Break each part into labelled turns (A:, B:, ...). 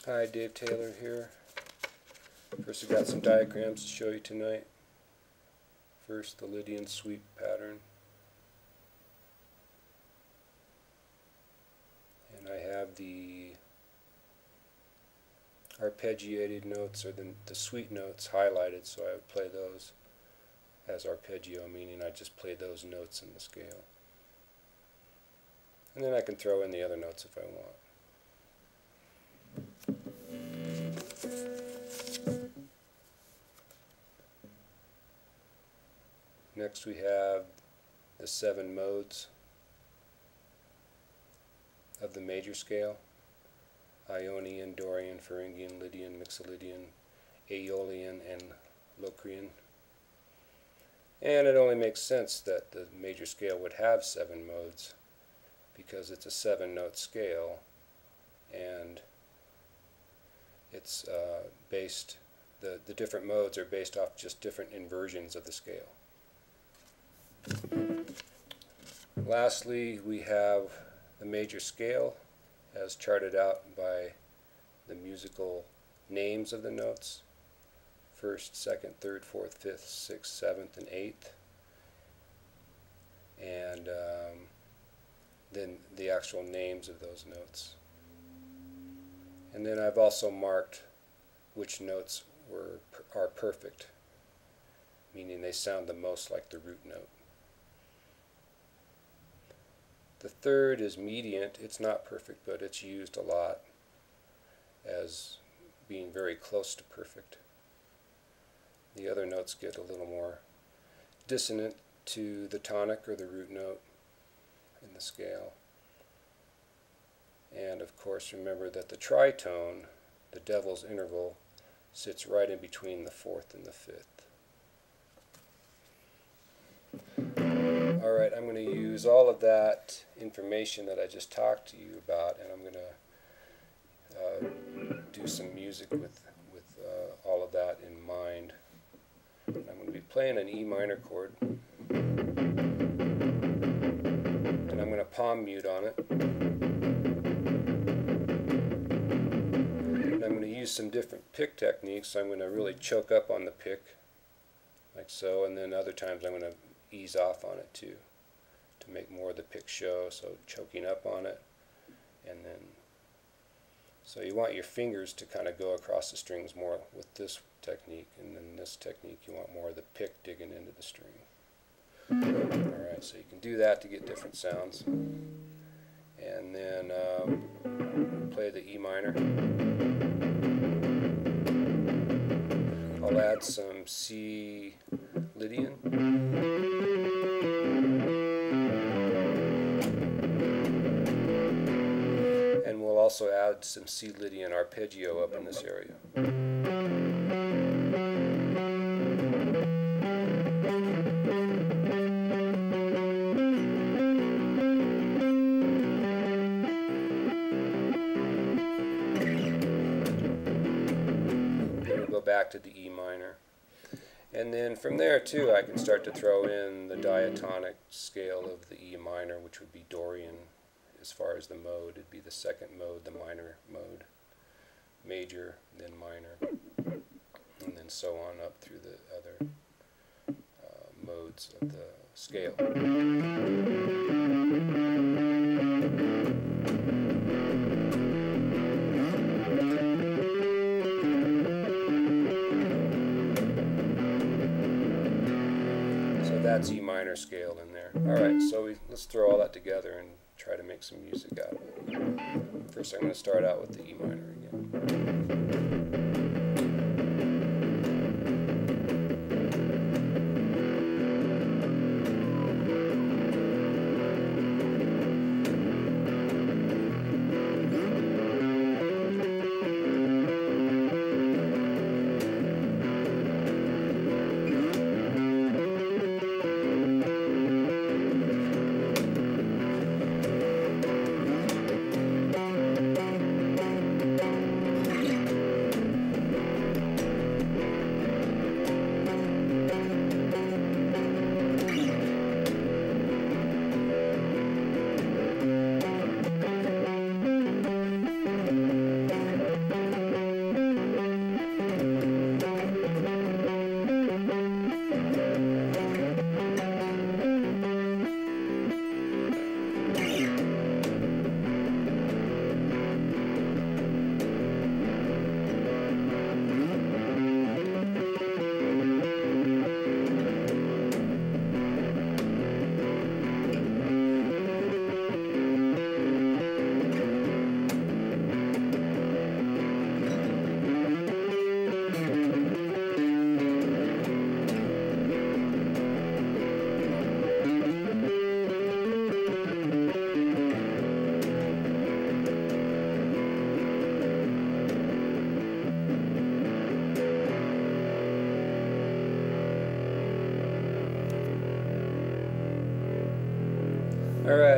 A: Hi, Dave Taylor here. First, I've got some diagrams to show you tonight. First, the Lidian sweep pattern. And I have the arpeggiated notes, or the sweet notes, highlighted, so I would play those as arpeggio, meaning I just play those notes in the scale. And then I can throw in the other notes if I want. Next we have the 7 modes of the major scale: Ionian, Dorian, Pharyngian, Lydian, Mixolydian, Aeolian, and Locrian. And it only makes sense that the major scale would have 7 modes because it's a 7-note scale, and it's the different modes are based off just different inversions of the scale. Lastly, we have the major scale as charted out by the musical names of the notes: 1st, 2nd, 3rd, 4th, 5th, 6th, 7th, and 8th. And then the actual names of those notes. And then I've also marked which notes are perfect, meaning they sound the most like the root note. The 3rd is mediant. It's not perfect, but it's used a lot as being very close to perfect. The other notes get a little more dissonant to the tonic or the root note in the scale. And of course, remember that the tritone, the devil's interval, sits right in between the 4th and the 5th. Alright, I'm going to use all of that information that I just talked to you about, and I'm going to do some music with all of that in mind. And I'm going to be playing an E minor chord, and I'm going to palm mute on it. And I'm going to use some different pick techniques. So I'm going to really choke up on the pick, like so, and then other times I'm going to ease off on it too, to make more of the pick show. So choking up on it, and then so you want your fingers to kind of go across the strings more with this technique, and then this technique you want more of the pick digging into the string. Alright, so you can do that to get different sounds. And then play the E minor. I'll add some C Lydian. And we'll also add some C Lydian arpeggio up in this area. Back to the E minor, and then from there too I can start to throw in the diatonic scale of the E minor, which would be Dorian. As far as the mode, it'd be the 2nd mode, the minor mode, major, then minor, and then so on up through the other modes of the scale. That's E minor scale in there. Alright, so let's throw all that together and try to make some music out of it. First I'm going to start out with the E minor again.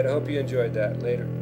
A: right, I hope you enjoyed that. Later.